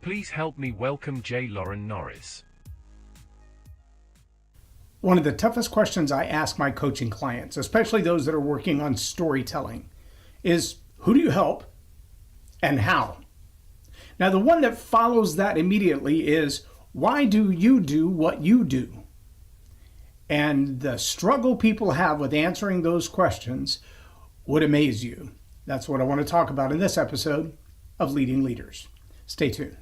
Please help me welcome J Loren Norris. One of the toughest questions I ask my coaching clients, especially those that are working on storytelling, is who do you help and how? Now, the one that follows that immediately is, why do you do what you do? And the struggle people have with answering those questions would amaze you. That's what I want to talk about in this episode of Leading Leaders. Stay tuned.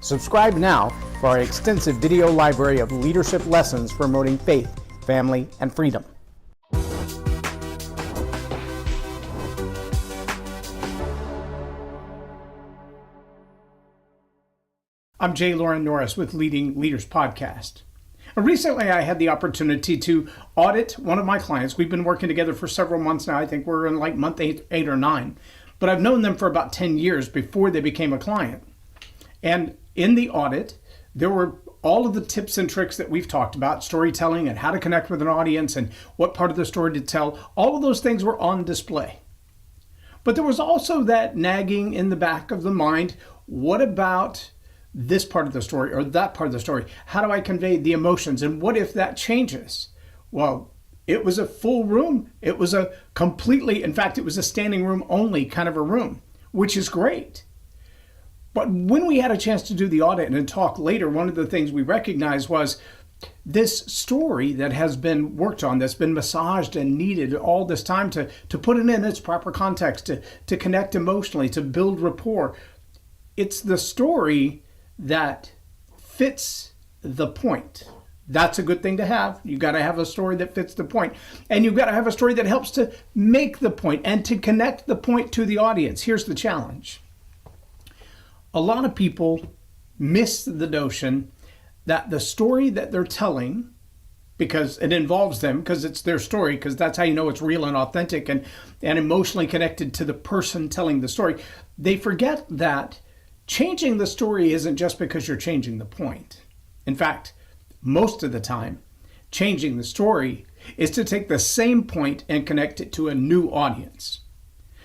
Subscribe now for our extensive video library of leadership lessons promoting faith, family, and freedom. I'm J Loren Norris with Leading Leaders Podcast. Recently, I had the opportunity to audit one of my clients. We've been working together for several months now. I think we're in like month eight or nine. But I've known them for about 10 years before they became a client. And in the audit, there were all of the tips and tricks that we've talked about, storytelling and how to connect with an audience and what part of the story to tell. All of those things were on display. But there was also that nagging in the back of the mind, what about this part of the story or that part of the story? How do I convey the emotions? And what if that changes? Well, it was a full room. It was a completely, in fact, it was a standing room only kind of a room, which is great. But when we had a chance to do the audit and talk later, one of the things we recognized was this story that has been worked on, that's been massaged and needed all this time to put it in its proper context, to connect emotionally, to build rapport. It's the story that fits the point. That's a good thing to have. You've got to have a story that fits the point. And you've got to have a story that helps to make the point and to connect the point to the audience. Here's the challenge. A lot of people miss the notion that the story that they're telling, because it involves them, because it's their story, because that's how you know it's real and authentic and emotionally connected to the person telling the story, they forget that changing the story isn't just because you're changing the point. In fact, most of the time, changing the story is to take the same point and connect it to a new audience.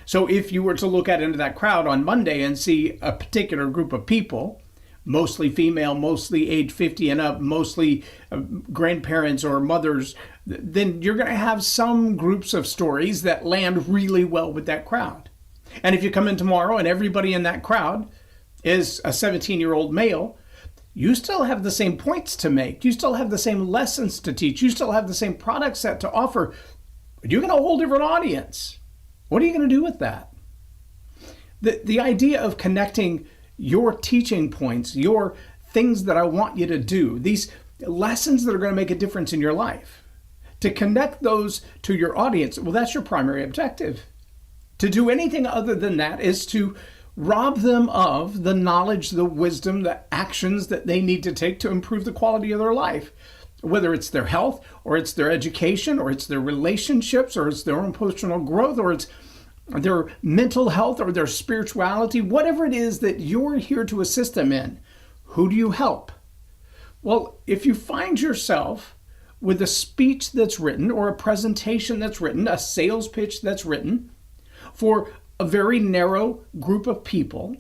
So if you were to look into that crowd on Monday and see a particular group of people, mostly female, mostly age 50 and up, mostly grandparents or mothers, then you're going to have some groups of stories that land really well with that crowd. And if you come in tomorrow and everybody in that crowd is a 17-year-old male, you still have the same points to make. You still have the same lessons to teach. You still have the same product set to offer. You're going to a whole different audience. What are you going to do with that? The idea of connecting your teaching points, your things that I want you to do, these lessons that are going to make a difference in your life, to connect those to your audience, well, that's your primary objective. To do anything other than that is to rob them of the knowledge, the wisdom, the actions that they need to take to improve the quality of their life. Whether it's their health, or it's their education, or it's their relationships, or it's their own personal growth, or it's their mental health, or their spirituality, whatever it is that you're here to assist them in, who do you help? Well, if you find yourself with a speech that's written, or a presentation that's written, a sales pitch that's written for a very narrow group of people,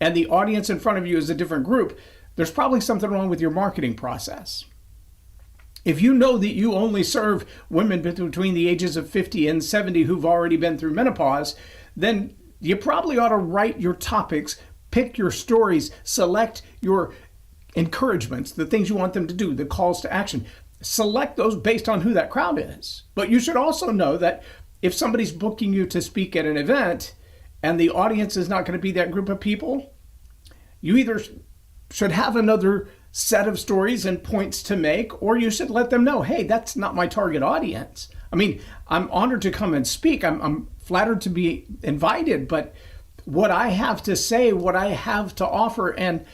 and the audience in front of you is a different group, there's probably something wrong with your marketing process. If you know that you only serve women between the ages of 50 and 70 who've already been through menopause, then you probably ought to write your topics, pick your stories, select your encouragements, the things you want them to do, the calls to action. Select those based on who that crowd is. But you should also know that if somebody's booking you to speak at an event and the audience is not going to be that group of people, you either should have another set of stories and points to make, or you should let them know, hey, that's not my target audience. I mean, I'm honored to come and speak. I'm flattered to be invited, but what I have to say, what I have to offer, and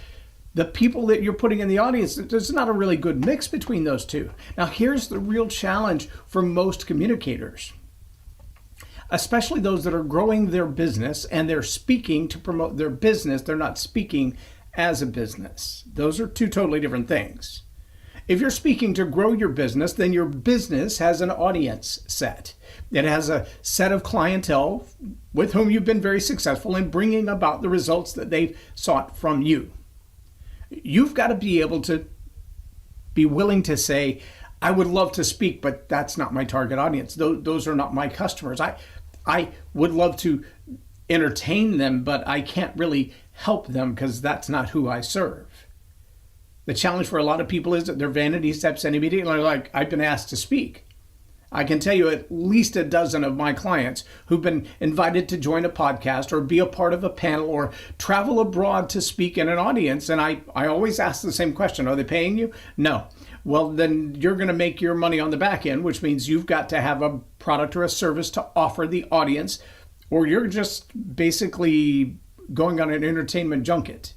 the people that you're putting in the audience, there's not a really good mix between those two. Now, here's the real challenge for most communicators, especially those that are growing their business and they're speaking to promote their business. They're not speaking as a business. Those are two totally different things. If you're speaking to grow your business, then your business has an audience set. It has a set of clientele with whom you've been very successful in bringing about the results that they've sought from you. You've got to be able to be willing to say, I would love to speak, but that's not my target audience. Those are not my customers. I would love to entertain them, but I can't really help them because that's not who I serve. The challenge for a lot of people is that their vanity steps in immediately. Like, I've been asked to speak. I can tell you at least a dozen of my clients who've been invited to join a podcast or be a part of a panel or travel abroad to speak in an audience. And I always ask the same question. Are they paying you? No. Well, then you're going to make your money on the back end, which means you've got to have a product or a service to offer the audience, or you're just basically going on an entertainment junket.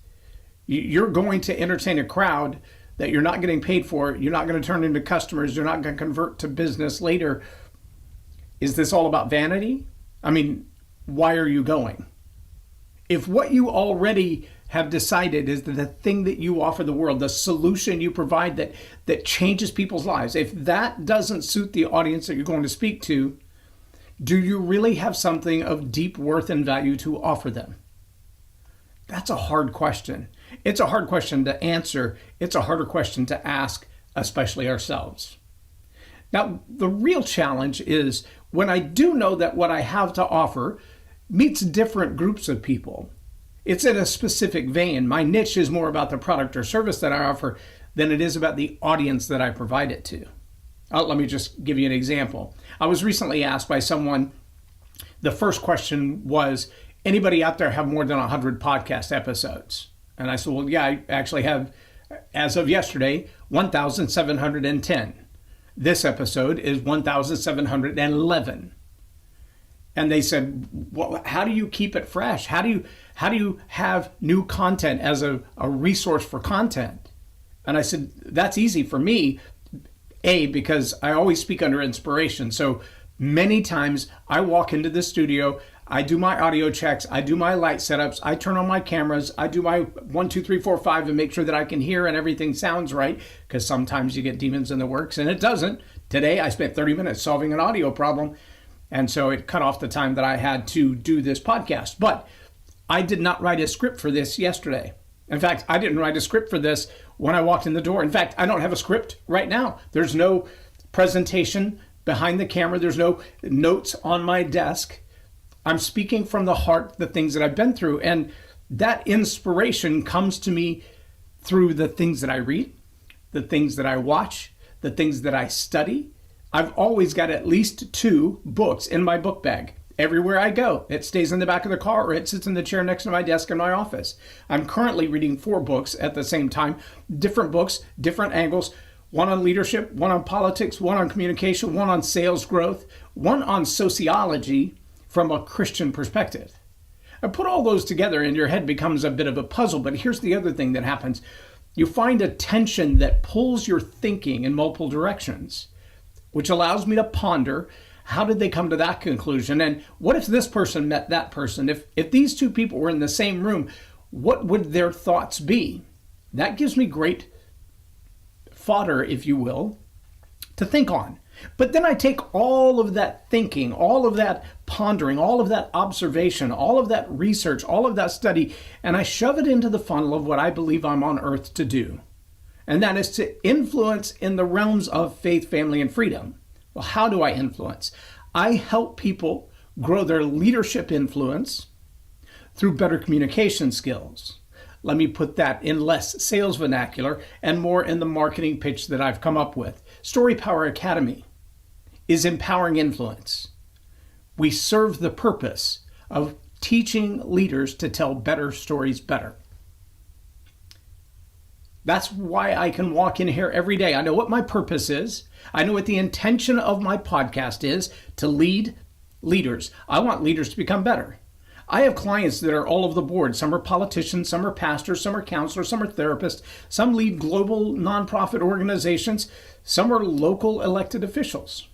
You're going to entertain a crowd that you're not getting paid for. You're not going to turn into customers. You're not going to convert to business later. Is this all about vanity? I mean, why are you going? If what you already have decided is that the thing that you offer the world, the solution you provide that changes people's lives, if that doesn't suit the audience that you're going to speak to, do you really have something of deep worth and value to offer them? That's a hard question. It's a hard question to answer. It's a harder question to ask, especially ourselves. Now, the real challenge is when I do know that what I have to offer meets different groups of people. It's in a specific vein. My niche is more about the product or service that I offer than it is about the audience that I provide it to. Let me just give you an example. I was recently asked by someone, the first question was, anybody out there have more than 100 podcast episodes? And I said, well, yeah, I actually have, as of yesterday, 1,710. This episode is 1,711. And they said, well, how do you keep it fresh? How do you have new content as a resource for content? And I said, that's easy for me, because I always speak under inspiration. So many times I walk into the studio, I do my audio checks, I do my light setups, I turn on my cameras, I do my 1, 2, 3, 4, 5 and make sure that I can hear and everything sounds right, because sometimes you get demons in the works and it doesn't. Today I spent 30 minutes solving an audio problem, and so it cut off the time that I had to do this podcast. But I did not write a script for this yesterday. In fact, I didn't write a script for this when I walked in the door. In fact, I don't have a script right now. There's no presentation behind the camera. There's no notes on my desk. I'm speaking from the heart, the things that I've been through. And that inspiration comes to me through the things that I read, the things that I watch, the things that I study. I've always got at least 2 books in my book bag. Everywhere I go, it stays in the back of the car or it sits in the chair next to my desk in my office. I'm currently reading 4 books at the same time, different books, different angles, one on leadership, one on politics, one on communication, one on sales growth, one on sociology from a Christian perspective. I put all those together and your head becomes a bit of a puzzle, but here's the other thing that happens. You find a tension that pulls your thinking in multiple directions, which allows me to ponder, how did they come to that conclusion? And what if this person met that person? If these 2 people were in the same room, what would their thoughts be? That gives me great fodder, if you will, to think on. But then I take all of that thinking, all of that pondering, all of that observation, all of that research, all of that study, and I shove it into the funnel of what I believe I'm on earth to do. And that is to influence in the realms of faith, family, and freedom. Well, how do I influence? I help people grow their leadership influence through better communication skills. Let me put that in less sales vernacular and more in the marketing pitch that I've come up with. Story Power Academy is empowering influence. We serve the purpose of teaching leaders to tell better stories better. That's why I can walk in here every day. I know what my purpose is. I know what the intention of my podcast is, to lead leaders. I want leaders to become better. I have clients that are all over the board. Some are politicians, some are pastors, some are counselors, some are therapists, some lead global nonprofit organizations, some are local elected officials.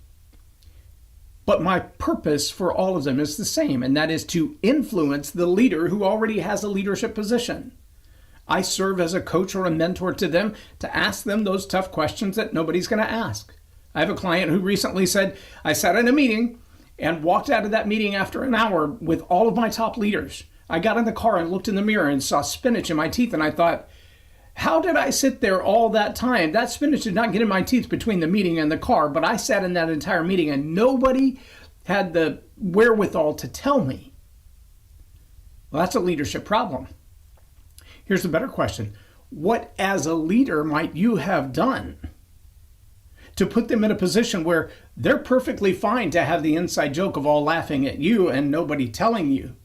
But my purpose for all of them is the same, and that is to influence the leader who already has a leadership position. I serve as a coach or a mentor to them to ask them those tough questions that nobody's going to ask. I have a client who recently said, I sat in a meeting and walked out of that meeting after an hour with all of my top leaders. I got in the car and looked in the mirror and saw spinach in my teeth, and I thought, How did I sit there all that time? That spinach did not get in my teeth between the meeting and the car, but I sat in that entire meeting and nobody had the wherewithal to tell me. Well, that's a leadership problem. Here's the better question. What as a leader might you have done to put them in a position where they're perfectly fine to have the inside joke of all laughing at you and nobody telling you?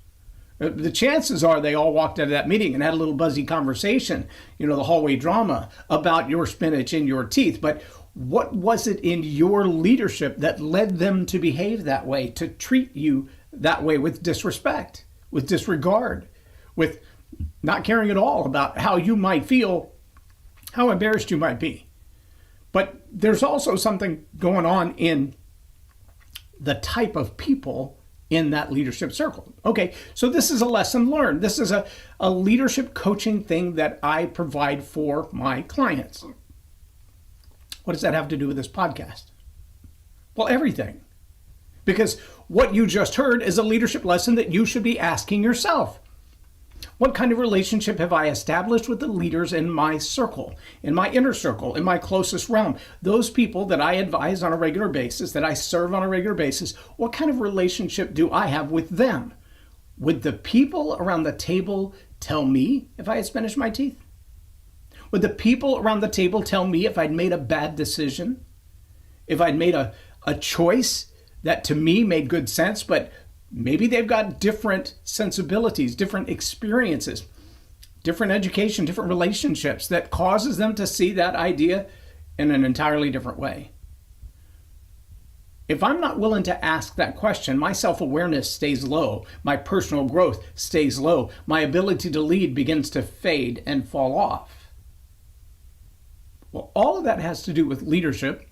The chances are they all walked out of that meeting and had a little buzzy conversation, the hallway drama about your spinach in your teeth. But what was it in your leadership that led them to behave that way, to treat you that way with disrespect, with disregard, with not caring at all about how you might feel, how embarrassed you might be? But there's also something going on in the type of people in that leadership circle. Okay, so this is a lesson learned. This is a leadership coaching thing that I provide for my clients. What does that have to do with this podcast? Well, everything. Because what you just heard is a leadership lesson that you should be asking yourself. What kind of relationship have I established with the leaders in my circle, in my inner circle, in my closest realm? Those people that I advise on a regular basis, that I serve on a regular basis, what kind of relationship do I have with them? Would the people around the table tell me if I had spinach in my teeth? Would the people around the table tell me if I'd made a bad decision? If I'd made a choice that to me made good sense, but maybe they've got different sensibilities, different experiences, different education, different relationships that causes them to see that idea in an entirely different way. If I'm not willing to ask that question, my self-awareness stays low, my personal growth stays low, my ability to lead begins to fade and fall off. Well, all of that has to do with leadership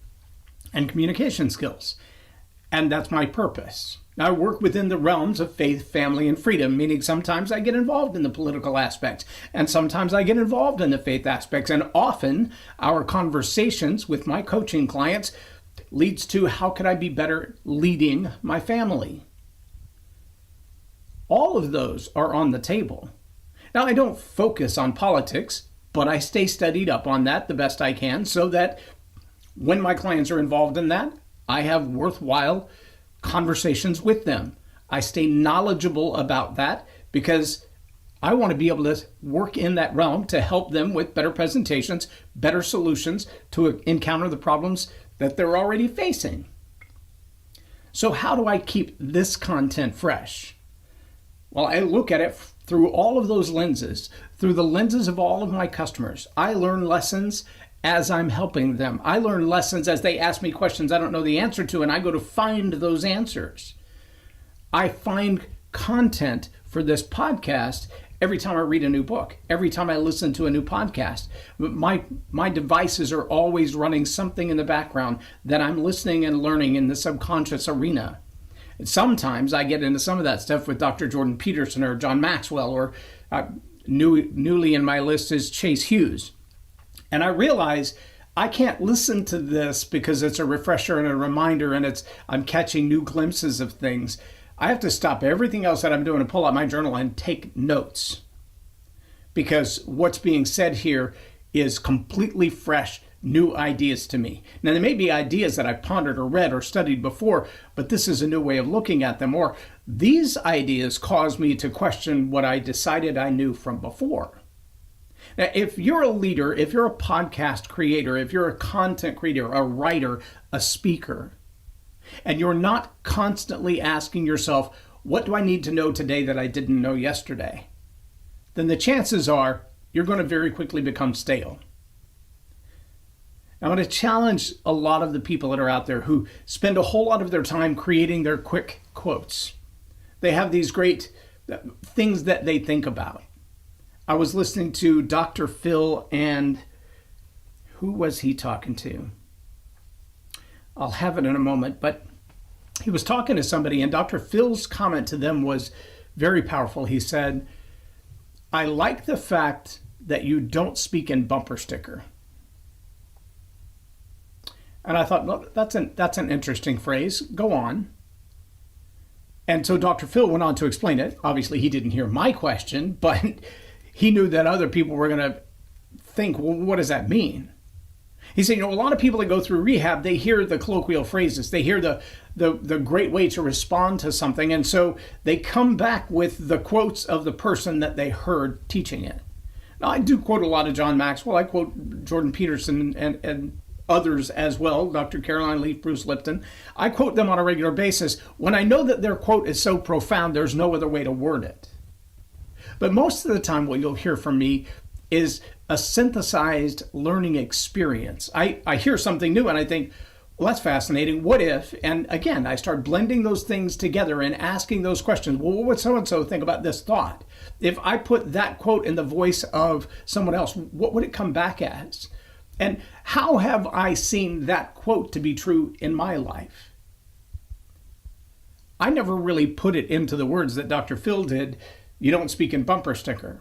and communication skills, and that's my purpose. I work within the realms of faith, family, and freedom, meaning sometimes I get involved in the political aspects, and sometimes I get involved in the faith aspects, and often our conversations with my coaching clients leads to how could I be better leading my family? All of those are on the table. Now, I don't focus on politics, but I stay studied up on that the best I can so that when my clients are involved in that, I have worthwhile conversations with them. I stay knowledgeable about that because I want to be able to work in that realm to help them with better presentations, better solutions to encounter the problems that they're already facing. So how do I keep this content fresh? Well, I look at it through all of those lenses, through the lenses of all of my customers. I learn lessons as I'm helping them. I learn lessons as they ask me questions I don't know the answer to, and I go to find those answers. I find content for this podcast every time I read a new book, every time I listen to a new podcast. My devices are always running something in the background that I'm listening and learning in the subconscious arena. And sometimes I get into some of that stuff with Dr. Jordan Peterson or John Maxwell, or newly in my list is Chase Hughes. And I realize I can't listen to this because it's a refresher and a reminder and I'm catching new glimpses of things. I have to stop everything else that I'm doing and pull out my journal and take notes, because what's being said here is completely fresh, new ideas to me. Now, there may be ideas that I pondered or read or studied before, but this is a new way of looking at them, or these ideas cause me to question what I decided I knew from before. Now, if you're a leader, if you're a podcast creator, if you're a content creator, a writer, a speaker, and you're not constantly asking yourself, what do I need to know today that I didn't know yesterday? Then the chances are you're going to very quickly become stale. I'm going to challenge a lot of the people that are out there who spend a whole lot of their time creating their quick quotes. They have these great things that they think about. I was listening to Dr. Phil, and who was he talking to? I'll have it in a moment, but he was talking to somebody, and Dr. Phil's comment to them was very powerful. He said, I like the fact that you don't speak in bumper sticker. And I thought, well, that's an interesting phrase. Go on. And so Dr. Phil went on to explain it. Obviously, he didn't hear my question, but he knew that other people were going to think, well, what does that mean? He said, a lot of people that go through rehab, they hear the colloquial phrases. They hear the great way to respond to something. And so they come back with the quotes of the person that they heard teaching it. Now, I do quote a lot of John Maxwell. I quote Jordan Peterson and others as well, Dr. Caroline Leaf, Bruce Lipton. I quote them on a regular basis. When I know that their quote is so profound, there's no other way to word it. But most of the time, what you'll hear from me is a synthesized learning experience. I hear something new and I think, well, that's fascinating. What if? And again, I start blending those things together and asking those questions. Well, what would so-and-so think about this thought? If I put that quote in the voice of someone else, what would it come back as? And how have I seen that quote to be true in my life? I never really put it into the words that Dr. Phil did. You don't speak in bumper sticker.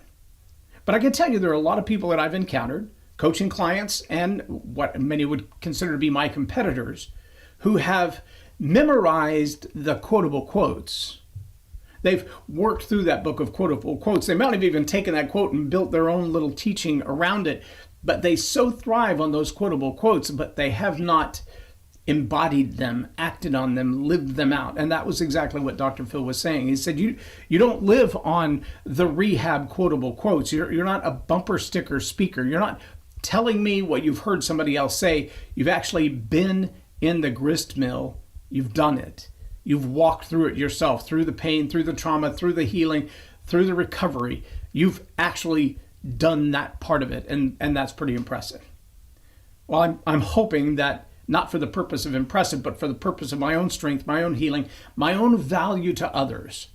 But I can tell you there are a lot of people that I've encountered, coaching clients and what many would consider to be my competitors, who have memorized the quotable quotes. They've worked through that book of quotable quotes. They might have even taken that quote and built their own little teaching around it, but they so thrive on those quotable quotes, but they have not embodied them, acted on them, lived them out. And that was exactly what Dr. Phil was saying. He said, you don't live on the rehab quotable quotes. You're not a bumper sticker speaker. You're not telling me what you've heard somebody else say. You've actually been in the grist mill. You've done it. You've walked through it yourself, through the pain, through the trauma, through the healing, through the recovery. You've actually done that part of it. And that's pretty impressive. Well, I'm hoping that not for the purpose of impressive, but for the purpose of my own strength, my own healing, my own value to others,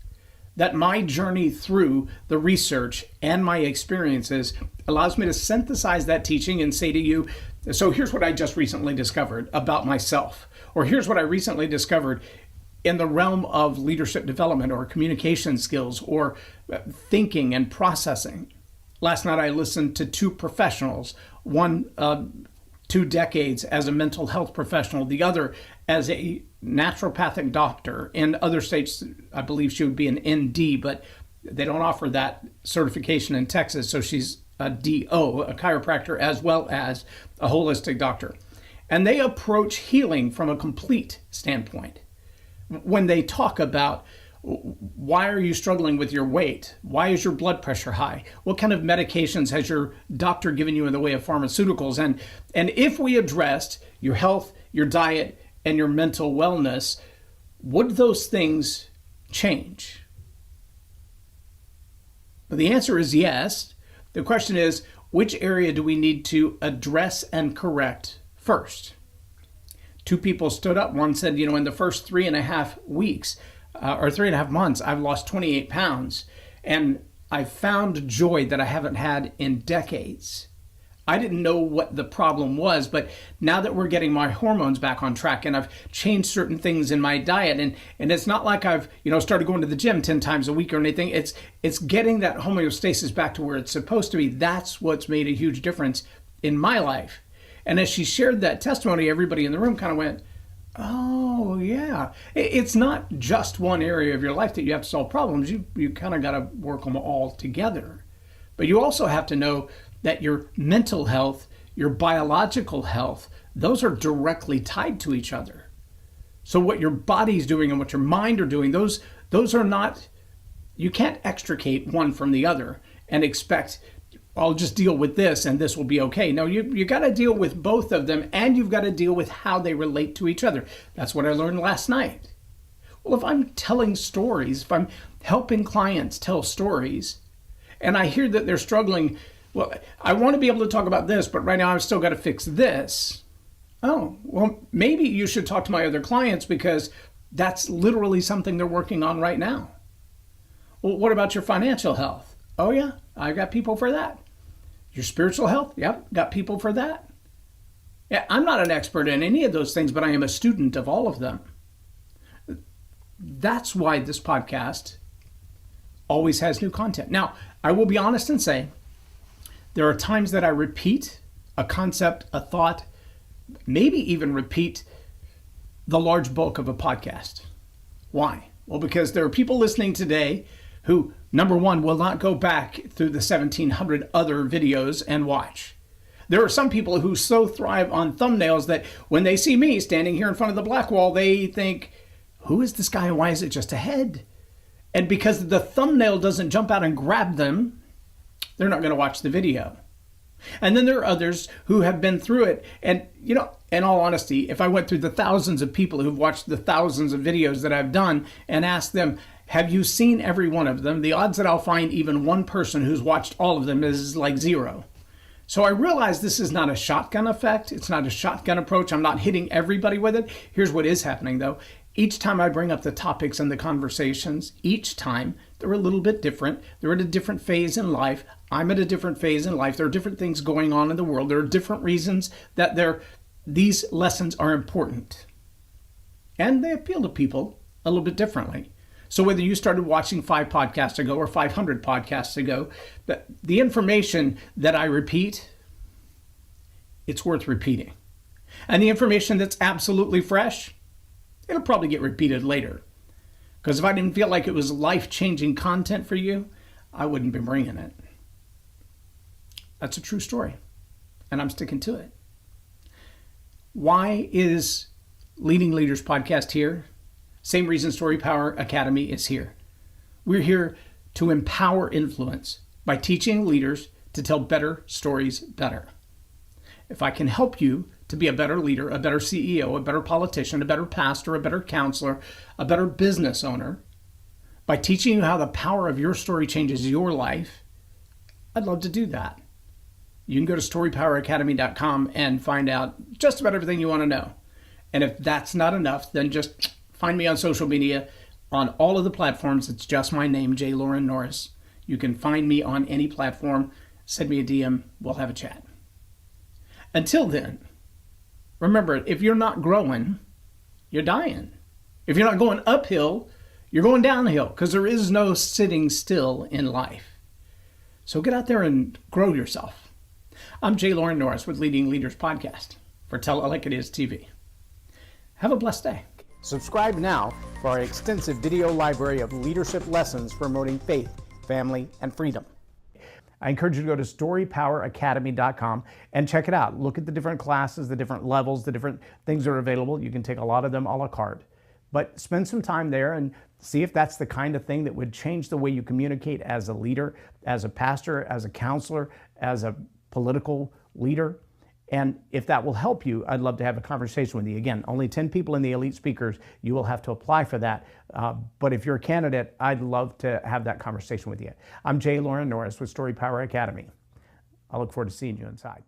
that my journey through the research and my experiences allows me to synthesize that teaching and say to you, so here's what I just recently discovered about myself, or here's what I recently discovered in the realm of leadership development or communication skills or thinking and processing. Last night I listened to two professionals, one 2 decades as a mental health professional, the other as a naturopathic doctor. In other states, I believe she would be an ND, but they don't offer that certification in Texas, so she's a DO, a chiropractor, as well as a holistic doctor. And they approach healing from a complete standpoint. When they talk about why are you struggling with your weight? Why is your blood pressure high? What kind of medications has your doctor given you in the way of pharmaceuticals? And if we addressed your health, your diet, and your mental wellness, would those things change? But the answer is yes. The question is, which area do we need to address and correct first? 2 people stood up. One said, in the first 3.5 weeks, or 3.5 months, I've lost 28 pounds and I found joy that I haven't had in decades. I didn't know what the problem was, but now that we're getting my hormones back on track and I've changed certain things in my diet, and it's not like I've, started going to the gym 10 times a week or anything. It's getting that homeostasis back to where it's supposed to be. That's what's made a huge difference in my life. And as she shared that testimony, everybody in the room kind of went, oh, yeah. It's not just one area of your life that you have to solve problems. You kind of got to work them all together. But you also have to know that your mental health, your biological health, those are directly tied to each other. So what your body's doing and what your mind are doing, those are not, you can't extricate one from the other and expect, I'll just deal with this and this will be okay. No, you got to deal with both of them, and you've got to deal with how they relate to each other. That's what I learned last night. Well, if I'm telling stories, if I'm helping clients tell stories, and I hear that they're struggling, well, I want to be able to talk about this, but right now I've still got to fix this. Oh, well, maybe you should talk to my other clients because that's literally something they're working on right now. Well, what about your financial health? Oh, yeah, I've got people for that. Your spiritual health? Yep, got people for that. Yeah, I'm not an expert in any of those things, but I am a student of all of them. That's why this podcast always has new content. Now, I will be honest and say, there are times that I repeat a concept, a thought, maybe even repeat the large bulk of a podcast. Why? Well, because there are people listening today who Number one, will not go back through the 1,700 other videos and watch. There are some people who so thrive on thumbnails that when they see me standing here in front of the black wall, they think, who is this guy and why is it just a head? And because the thumbnail doesn't jump out and grab them, they're not going to watch the video. And then there are others who have been through it. And, you know, in all honesty, if I went through the thousands of people who've watched the thousands of videos that I've done and asked them, have you seen every one of them? The odds that I'll find even one person who's watched all of them is like zero. So I realize this is not a shotgun effect. It's not a shotgun approach. I'm not hitting everybody with it. Here's what is happening though. Each time I bring up the topics and the conversations, each time they're a little bit different. They're at a different phase in life. I'm at a different phase in life. There are different things going on in the world. There are different reasons that these lessons are important. And they appeal to people a little bit differently. So whether you started watching 5 podcasts ago or 500 podcasts ago, the information that I repeat, it's worth repeating. And the information that's absolutely fresh, it'll probably get repeated later. Because if I didn't feel like it was life-changing content for you, I wouldn't be bringing it. That's a true story, and I'm sticking to it. Why is Leading Leaders Podcast here? Same reason Story Power Academy is here. We're here to empower influence by teaching leaders to tell better stories better. If I can help you to be a better leader, a better CEO, a better politician, a better pastor, a better counselor, a better business owner, by teaching you how the power of your story changes your life, I'd love to do that. You can go to storypoweracademy.com and find out just about everything you want to know. And if that's not enough, then just find me on social media. On all of the platforms, it's just my name, J Loren Norris. You can find me on any platform. Send me a DM. We'll have a chat. Until then, remember, if you're not growing, you're dying. If you're not going uphill, you're going downhill, because there is no sitting still in life. So get out there and grow yourself. I'm J Loren Norris with Leading Leaders Podcast for Tell It Like It Is TV. Have a blessed day. Subscribe now for our extensive video library of leadership lessons promoting faith, family, and freedom. I encourage you to go to storypoweracademy.com and check it out. Look at the different classes, the different levels, the different things that are available. You can take a lot of them a la carte. But spend some time there and see if that's the kind of thing that would change the way you communicate as a leader, as a pastor, as a counselor, as a political leader. And if that will help you, I'd love to have a conversation with you. Again, only 10 people in the elite speakers. You will have to apply for that. But if you're a candidate, I'd love to have that conversation with you. I'm J Loren Norris with Story Power Academy. I look forward to seeing you inside.